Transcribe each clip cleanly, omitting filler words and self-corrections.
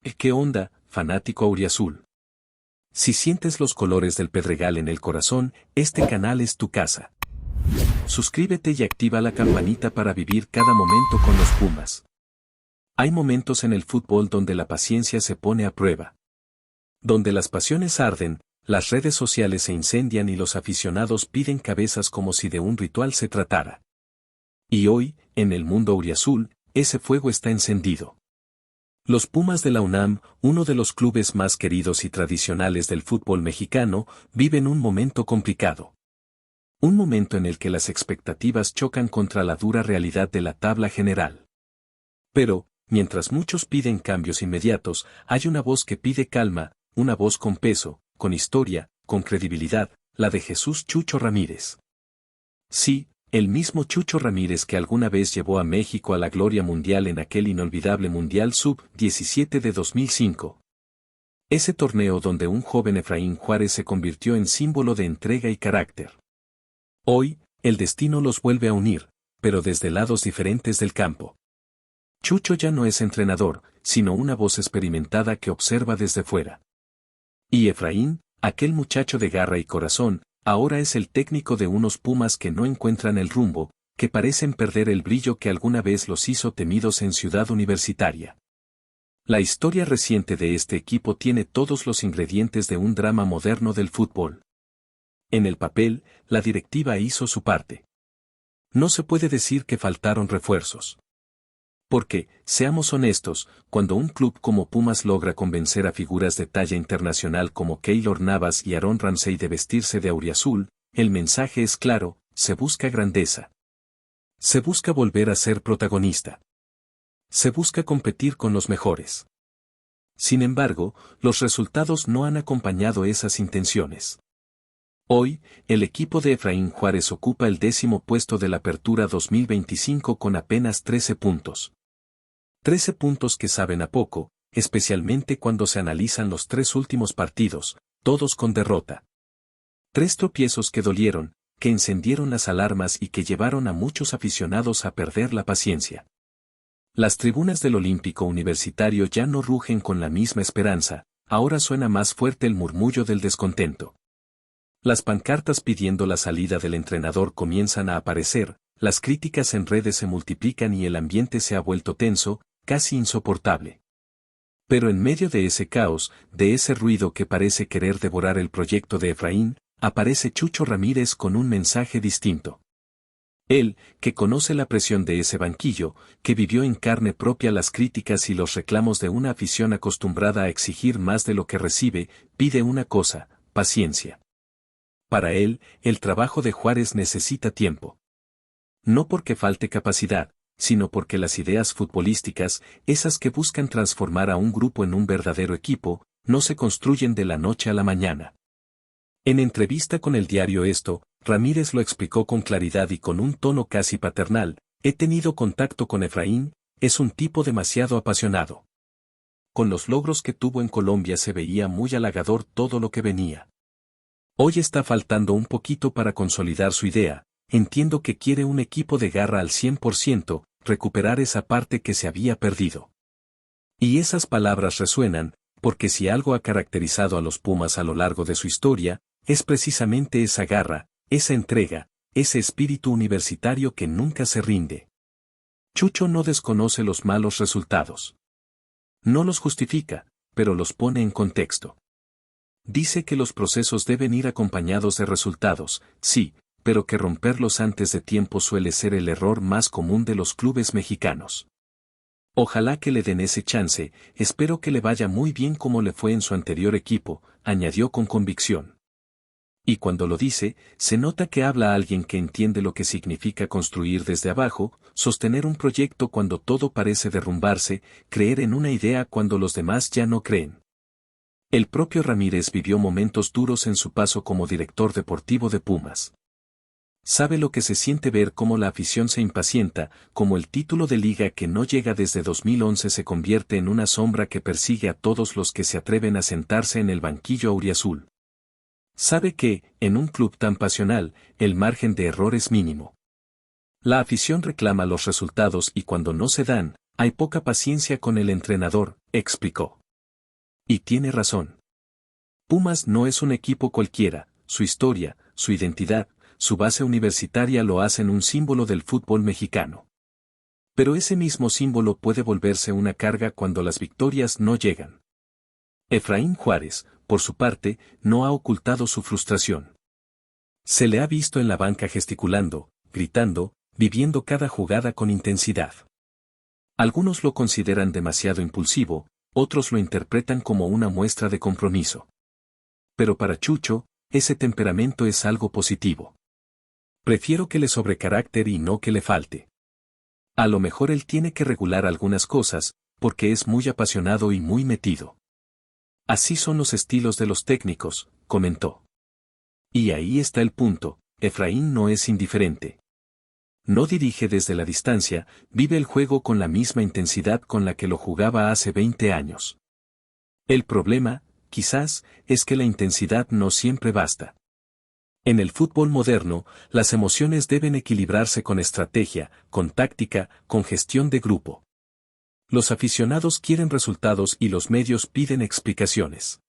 ¿Qué onda, fanático auriazul? Si sientes los colores del Pedregal en el corazón, este canal es tu casa. Suscríbete y activa la campanita para vivir cada momento con los Pumas. Hay momentos en el fútbol donde la paciencia se pone a prueba. Donde las pasiones arden, las redes sociales se incendian y los aficionados piden cabezas como si de un ritual se tratara. Y hoy, en el mundo auriazul, ese fuego está encendido. Los Pumas de la UNAM, uno de los clubes más queridos y tradicionales del fútbol mexicano, viven un momento complicado. Un momento en el que las expectativas chocan contra la dura realidad de la tabla general. Pero, mientras muchos piden cambios inmediatos, hay una voz que pide calma, una voz con peso, con historia, con credibilidad, la de Jesús Chucho Ramírez. Sí, el mismo Chucho Ramírez que alguna vez llevó a México a la gloria mundial en aquel inolvidable Mundial Sub-17 de 2005. Ese torneo donde un joven Efraín Juárez se convirtió en símbolo de entrega y carácter. Hoy, el destino los vuelve a unir, pero desde lados diferentes del campo. Chucho ya no es entrenador, sino una voz experimentada que observa desde fuera. Y Efraín, aquel muchacho de garra y corazón, ahora es el técnico de unos Pumas que no encuentran el rumbo, que parecen perder el brillo que alguna vez los hizo temidos en Ciudad Universitaria. La historia reciente de este equipo tiene todos los ingredientes de un drama moderno del fútbol. En el papel, la directiva hizo su parte. No se puede decir que faltaron refuerzos. Porque, seamos honestos, cuando un club como Pumas logra convencer a figuras de talla internacional como Keylor Navas y Aaron Ramsey de vestirse de auriazul, el mensaje es claro: se busca grandeza. Se busca volver a ser protagonista. Se busca competir con los mejores. Sin embargo, los resultados no han acompañado esas intenciones. Hoy, el equipo de Efraín Juárez ocupa el 10º puesto de la Apertura 2025 con apenas 13 puntos. 13 puntos que saben a poco, especialmente cuando se analizan los 3 últimos partidos, todos con derrota. 3 tropiezos que dolieron, que encendieron las alarmas y que llevaron a muchos aficionados a perder la paciencia. Las tribunas del Olímpico Universitario ya no rugen con la misma esperanza, ahora suena más fuerte el murmullo del descontento. Las pancartas pidiendo la salida del entrenador comienzan a aparecer, las críticas en redes se multiplican y el ambiente se ha vuelto tenso, casi insoportable. Pero en medio de ese caos, de ese ruido que parece querer devorar el proyecto de Efraín, aparece Chucho Ramírez con un mensaje distinto. Él, que conoce la presión de ese banquillo, que vivió en carne propia las críticas y los reclamos de una afición acostumbrada a exigir más de lo que recibe, pide una cosa: paciencia. Para él, el trabajo de Juárez necesita tiempo. No porque falte capacidad, sino porque las ideas futbolísticas, esas que buscan transformar a un grupo en un verdadero equipo, no se construyen de la noche a la mañana. En entrevista con el diario Esto, Ramírez lo explicó con claridad y con un tono casi paternal: he tenido contacto con Efraín, es un tipo demasiado apasionado. Con los logros que tuvo en Colombia se veía muy halagador todo lo que venía. Hoy está faltando un poquito para consolidar su idea. Entiendo que quiere un equipo de garra al 100%, recuperar esa parte que se había perdido. Y esas palabras resuenan, porque si algo ha caracterizado a los Pumas a lo largo de su historia, es precisamente esa garra, esa entrega, ese espíritu universitario que nunca se rinde. Chucho no desconoce los malos resultados. No los justifica, pero los pone en contexto. Dice que los procesos deben ir acompañados de resultados, sí, pero que romperlos antes de tiempo suele ser el error más común de los clubes mexicanos. Ojalá que le den ese chance, espero que le vaya muy bien como le fue en su anterior equipo, añadió con convicción. Y cuando lo dice, se nota que habla alguien que entiende lo que significa construir desde abajo, sostener un proyecto cuando todo parece derrumbarse, creer en una idea cuando los demás ya no creen. El propio Ramírez vivió momentos duros en su paso como director deportivo de Pumas. Sabe lo que se siente ver cómo la afición se impacienta, cómo el título de liga que no llega desde 2011 se convierte en una sombra que persigue a todos los que se atreven a sentarse en el banquillo auriazul. Sabe que, en un club tan pasional, el margen de error es mínimo. La afición reclama los resultados y cuando no se dan, hay poca paciencia con el entrenador, explicó. Y tiene razón. Pumas no es un equipo cualquiera, su historia, su identidad, su base universitaria lo hacen un símbolo del fútbol mexicano. Pero ese mismo símbolo puede volverse una carga cuando las victorias no llegan. Efraín Juárez, por su parte, no ha ocultado su frustración. Se le ha visto en la banca gesticulando, gritando, viviendo cada jugada con intensidad. Algunos lo consideran demasiado impulsivo, otros lo interpretan como una muestra de compromiso. Pero para Chucho, ese temperamento es algo positivo. Prefiero que le sobre carácter y no que le falte. A lo mejor él tiene que regular algunas cosas, porque es muy apasionado y muy metido. Así son los estilos de los técnicos, comentó. Y ahí está el punto, Efraín no es indiferente. No dirige desde la distancia, vive el juego con la misma intensidad con la que lo jugaba hace 20 años. El problema, quizás, es que la intensidad no siempre basta. En el fútbol moderno, las emociones deben equilibrarse con estrategia, con táctica, con gestión de grupo. Los aficionados quieren resultados y los medios piden explicaciones.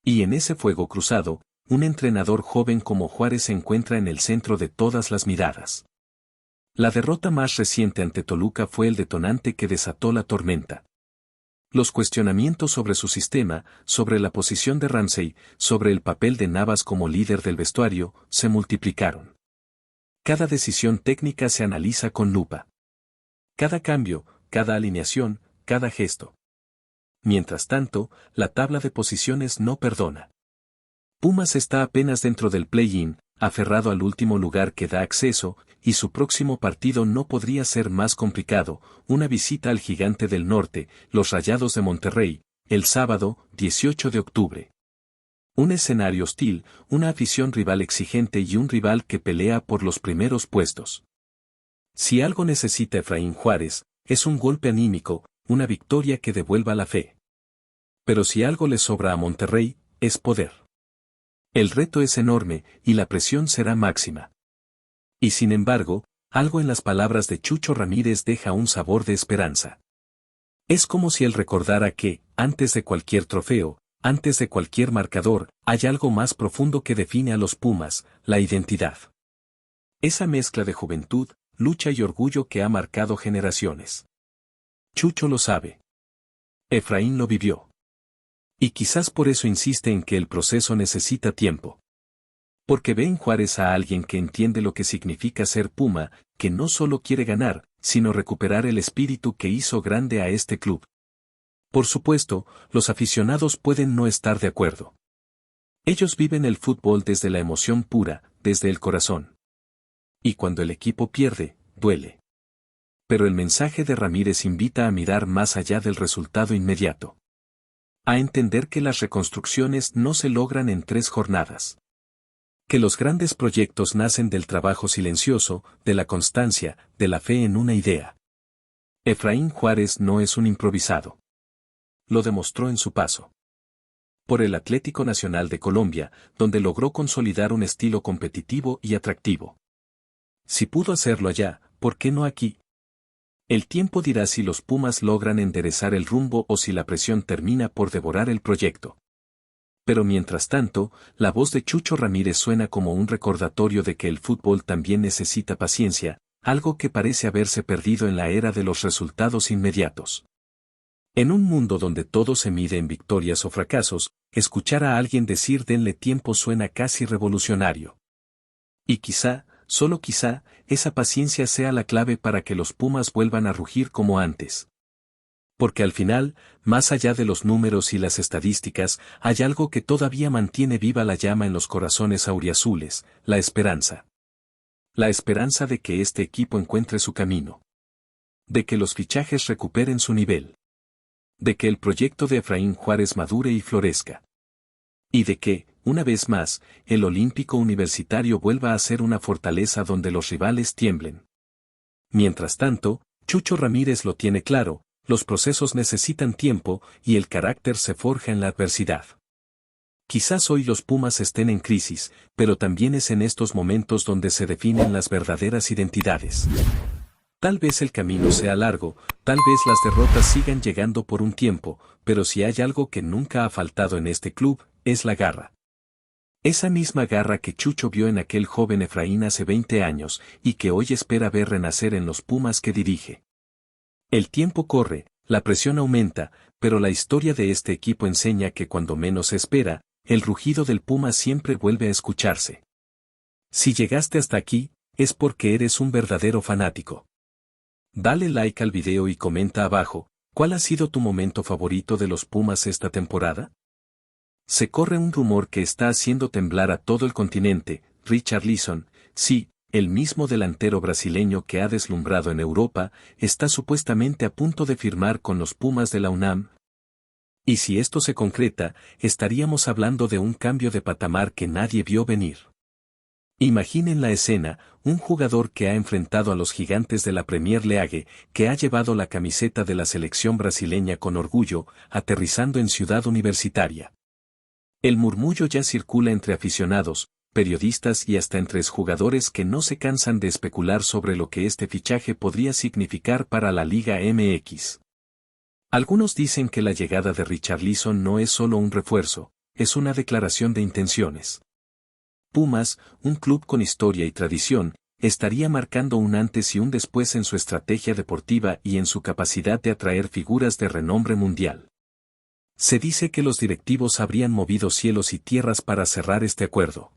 Y en ese fuego cruzado, un entrenador joven como Juárez se encuentra en el centro de todas las miradas. La derrota más reciente ante Toluca fue el detonante que desató la tormenta. Los cuestionamientos sobre su sistema, sobre la posición de Ramsey, sobre el papel de Navas como líder del vestuario, se multiplicaron. Cada decisión técnica se analiza con lupa. Cada cambio, cada alineación, cada gesto. Mientras tanto, la tabla de posiciones no perdona. Pumas está apenas dentro del play-in, aferrado al último lugar que da acceso, y su próximo partido no podría ser más complicado, una visita al gigante del norte, los Rayados de Monterrey, el sábado, 18 de octubre. Un escenario hostil, una afición rival exigente y un rival que pelea por los primeros puestos. Si algo necesita Efraín Juárez, es un golpe anímico, una victoria que devuelva la fe. Pero si algo le sobra a Monterrey, es poder. El reto es enorme, y la presión será máxima. Y sin embargo, algo en las palabras de Chucho Ramírez deja un sabor de esperanza. Es como si él recordara que, antes de cualquier trofeo, antes de cualquier marcador, hay algo más profundo que define a los Pumas, la identidad. Esa mezcla de juventud, lucha y orgullo que ha marcado generaciones. Chucho lo sabe. Efraín lo vivió. Y quizás por eso insiste en que el proceso necesita tiempo. Porque ve en Juárez a alguien que entiende lo que significa ser Puma, que no solo quiere ganar, sino recuperar el espíritu que hizo grande a este club. Por supuesto, los aficionados pueden no estar de acuerdo. Ellos viven el fútbol desde la emoción pura, desde el corazón. Y cuando el equipo pierde, duele. Pero el mensaje de Ramírez invita a mirar más allá del resultado inmediato. A entender que las reconstrucciones no se logran en 3 jornadas. Que los grandes proyectos nacen del trabajo silencioso, de la constancia, de la fe en una idea. Efraín Juárez no es un improvisado. Lo demostró en su paso por el Atlético Nacional de Colombia, donde logró consolidar un estilo competitivo y atractivo. Si pudo hacerlo allá, ¿por qué no aquí? El tiempo dirá si los Pumas logran enderezar el rumbo o si la presión termina por devorar el proyecto. Pero mientras tanto, la voz de Chucho Ramírez suena como un recordatorio de que el fútbol también necesita paciencia, algo que parece haberse perdido en la era de los resultados inmediatos. En un mundo donde todo se mide en victorias o fracasos, escuchar a alguien decir denle tiempo suena casi revolucionario. Y quizá, solo quizá, esa paciencia sea la clave para que los Pumas vuelvan a rugir como antes. Porque al final, más allá de los números y las estadísticas, hay algo que todavía mantiene viva la llama en los corazones auriazules, la esperanza. La esperanza de que este equipo encuentre su camino. De que los fichajes recuperen su nivel. De que el proyecto de Efraín Juárez madure y florezca. Y de que, una vez más, el Olímpico Universitario vuelva a ser una fortaleza donde los rivales tiemblen. Mientras tanto, Chucho Ramírez lo tiene claro, los procesos necesitan tiempo y el carácter se forja en la adversidad. Quizás hoy los Pumas estén en crisis, pero también es en estos momentos donde se definen las verdaderas identidades. Tal vez el camino sea largo, tal vez las derrotas sigan llegando por un tiempo, pero si hay algo que nunca ha faltado en este club, es la garra. Esa misma garra que Chucho vio en aquel joven Efraín hace 20 años, y que hoy espera ver renacer en los Pumas que dirige. El tiempo corre, la presión aumenta, pero la historia de este equipo enseña que cuando menos se espera, el rugido del Puma siempre vuelve a escucharse. Si llegaste hasta aquí, es porque eres un verdadero fanático. Dale like al video y comenta abajo, ¿cuál ha sido tu momento favorito de los Pumas esta temporada? Se corre un rumor que está haciendo temblar a todo el continente. Richarlison, sí, el mismo delantero brasileño que ha deslumbrado en Europa, está supuestamente a punto de firmar con los Pumas de la UNAM. Y si esto se concreta, estaríamos hablando de un cambio de patamar que nadie vio venir. Imaginen la escena, un jugador que ha enfrentado a los gigantes de la Premier League, que ha llevado la camiseta de la selección brasileña con orgullo, aterrizando en Ciudad Universitaria. El murmullo ya circula entre aficionados, periodistas y hasta entre jugadores que no se cansan de especular sobre lo que este fichaje podría significar para la Liga MX. Algunos dicen que la llegada de Richarlison no es solo un refuerzo, es una declaración de intenciones. Pumas, un club con historia y tradición, estaría marcando un antes y un después en su estrategia deportiva y en su capacidad de atraer figuras de renombre mundial. Se dice que los directivos habrían movido cielos y tierras para cerrar este acuerdo.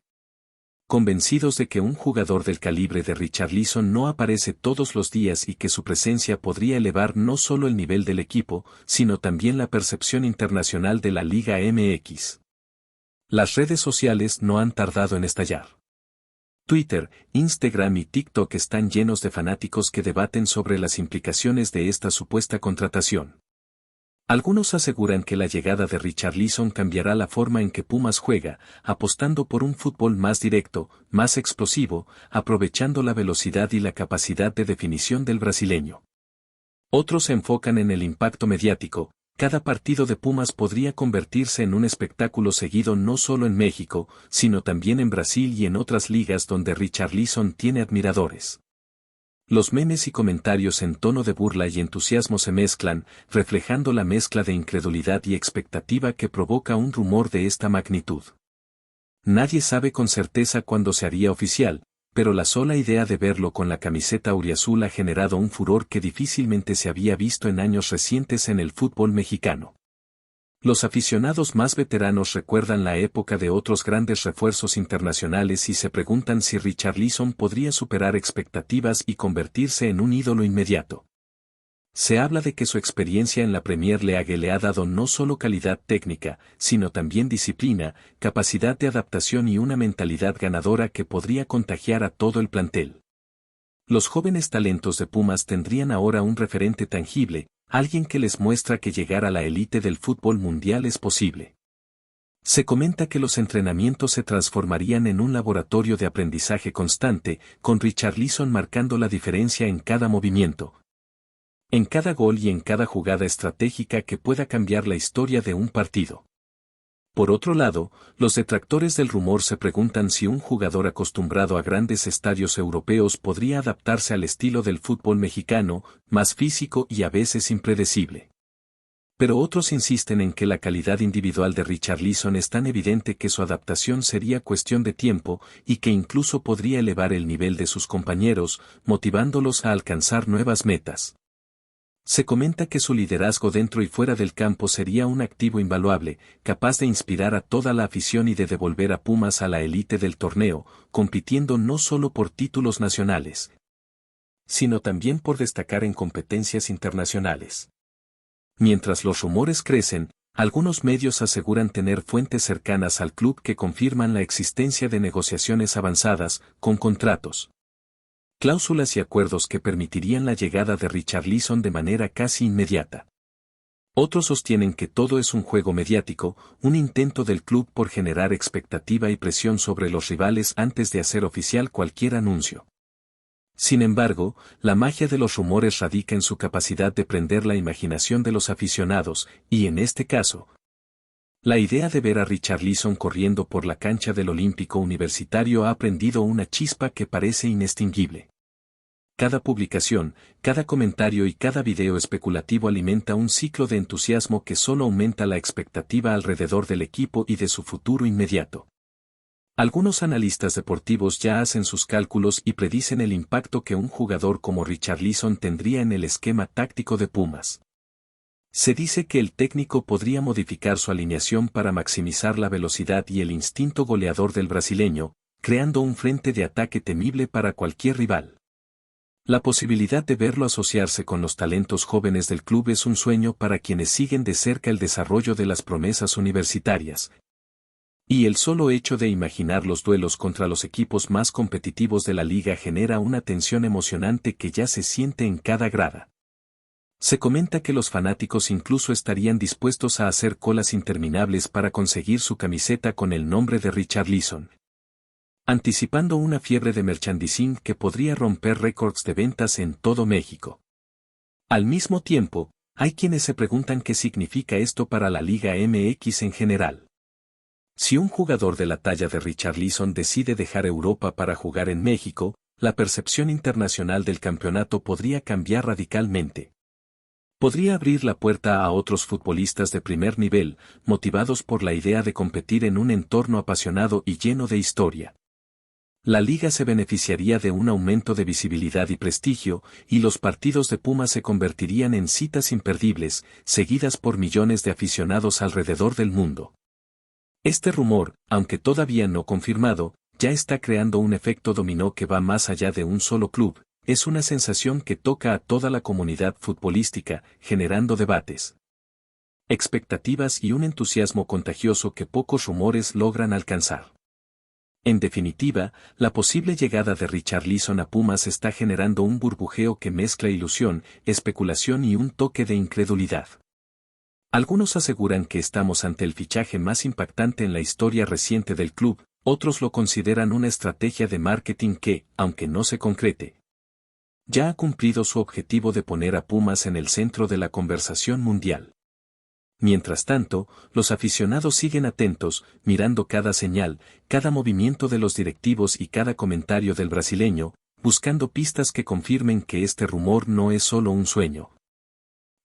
Convencidos de que un jugador del calibre de Richarlison no aparece todos los días y que su presencia podría elevar no solo el nivel del equipo, sino también la percepción internacional de la Liga MX. Las redes sociales no han tardado en estallar. Twitter, Instagram y TikTok están llenos de fanáticos que debaten sobre las implicaciones de esta supuesta contratación. Algunos aseguran que la llegada de Richarlison cambiará la forma en que Pumas juega, apostando por un fútbol más directo, más explosivo, aprovechando la velocidad y la capacidad de definición del brasileño. Otros se enfocan en el impacto mediático. Cada partido de Pumas podría convertirse en un espectáculo seguido no solo en México, sino también en Brasil y en otras ligas donde Richarlison tiene admiradores. Los memes y comentarios en tono de burla y entusiasmo se mezclan, reflejando la mezcla de incredulidad y expectativa que provoca un rumor de esta magnitud. Nadie sabe con certeza cuándo se haría oficial, pero la sola idea de verlo con la camiseta auriazul ha generado un furor que difícilmente se había visto en años recientes en el fútbol mexicano. Los aficionados más veteranos recuerdan la época de otros grandes refuerzos internacionales y se preguntan si Richarlison podría superar expectativas y convertirse en un ídolo inmediato. Se habla de que su experiencia en la Premier League le ha dado no solo calidad técnica, sino también disciplina, capacidad de adaptación y una mentalidad ganadora que podría contagiar a todo el plantel. Los jóvenes talentos de Pumas tendrían ahora un referente tangible, alguien que les muestra que llegar a la élite del fútbol mundial es posible. Se comenta que los entrenamientos se transformarían en un laboratorio de aprendizaje constante, con Richarlison marcando la diferencia en cada movimiento, en cada gol y en cada jugada estratégica que pueda cambiar la historia de un partido. Por otro lado, los detractores del rumor se preguntan si un jugador acostumbrado a grandes estadios europeos podría adaptarse al estilo del fútbol mexicano, más físico y a veces impredecible. Pero otros insisten en que la calidad individual de Richarlison es tan evidente que su adaptación sería cuestión de tiempo y que incluso podría elevar el nivel de sus compañeros, motivándolos a alcanzar nuevas metas. Se comenta que su liderazgo dentro y fuera del campo sería un activo invaluable, capaz de inspirar a toda la afición y de devolver a Pumas a la élite del torneo, compitiendo no solo por títulos nacionales, sino también por destacar en competencias internacionales. Mientras los rumores crecen, algunos medios aseguran tener fuentes cercanas al club que confirman la existencia de negociaciones avanzadas, con contratos, cláusulas y acuerdos que permitirían la llegada de Richarlison de manera casi inmediata. Otros sostienen que todo es un juego mediático, un intento del club por generar expectativa y presión sobre los rivales antes de hacer oficial cualquier anuncio. Sin embargo, la magia de los rumores radica en su capacidad de prender la imaginación de los aficionados, y en este caso, la idea de ver a Richarlison corriendo por la cancha del Olímpico Universitario ha prendido una chispa que parece inextinguible. cada publicación, cada comentario y cada video especulativo alimenta un ciclo de entusiasmo que solo aumenta la expectativa alrededor del equipo y de su futuro inmediato. Algunos analistas deportivos ya hacen sus cálculos y predicen el impacto que un jugador como Richarlison tendría en el esquema táctico de Pumas. Se dice que el técnico podría modificar su alineación para maximizar la velocidad y el instinto goleador del brasileño, creando un frente de ataque temible para cualquier rival. La posibilidad de verlo asociarse con los talentos jóvenes del club es un sueño para quienes siguen de cerca el desarrollo de las promesas universitarias. Y el solo hecho de imaginar los duelos contra los equipos más competitivos de la liga genera una tensión emocionante que ya se siente en cada grada. Se comenta que los fanáticos incluso estarían dispuestos a hacer colas interminables para conseguir su camiseta con el nombre de Richarlison, anticipando una fiebre de merchandising que podría romper récords de ventas en todo México. Al mismo tiempo, hay quienes se preguntan qué significa esto para la Liga MX en general. Si un jugador de la talla de Richarlison decide dejar Europa para jugar en México, la percepción internacional del campeonato podría cambiar radicalmente. Podría abrir la puerta a otros futbolistas de primer nivel, motivados por la idea de competir en un entorno apasionado y lleno de historia. La liga se beneficiaría de un aumento de visibilidad y prestigio, y los partidos de Pumas se convertirían en citas imperdibles, seguidas por millones de aficionados alrededor del mundo. Este rumor, aunque todavía no confirmado, ya está creando un efecto dominó que va más allá de un solo club. Es una sensación que toca a toda la comunidad futbolística, generando debates, expectativas y un entusiasmo contagioso que pocos rumores logran alcanzar. En definitiva, la posible llegada de Richarlison a Pumas está generando un burbujeo que mezcla ilusión, especulación y un toque de incredulidad. Algunos aseguran que estamos ante el fichaje más impactante en la historia reciente del club, otros lo consideran una estrategia de marketing que, aunque no se concrete, ya ha cumplido su objetivo de poner a Pumas en el centro de la conversación mundial. Mientras tanto, los aficionados siguen atentos, mirando cada señal, cada movimiento de los directivos y cada comentario del brasileño, buscando pistas que confirmen que este rumor no es solo un sueño,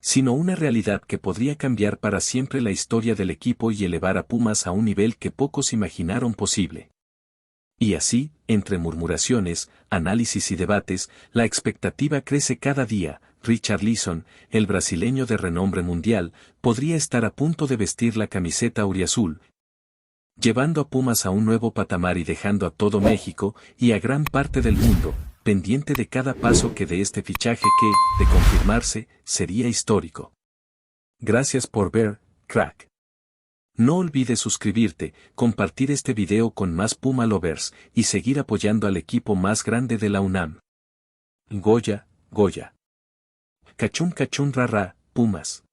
sino una realidad que podría cambiar para siempre la historia del equipo y elevar a Pumas a un nivel que pocos imaginaron posible. Y así, entre murmuraciones, análisis y debates, la expectativa crece cada día. Richarlison, el brasileño de renombre mundial, podría estar a punto de vestir la camiseta auriazul, llevando a Pumas a un nuevo patamar y dejando a todo México, y a gran parte del mundo, pendiente de cada paso que dé este fichaje que, de confirmarse, sería histórico. Gracias por ver, crack. No olvides suscribirte, compartir este video con más Puma Lovers, y seguir apoyando al equipo más grande de la UNAM. Goya, Goya. Cachún cachún rara, Pumas.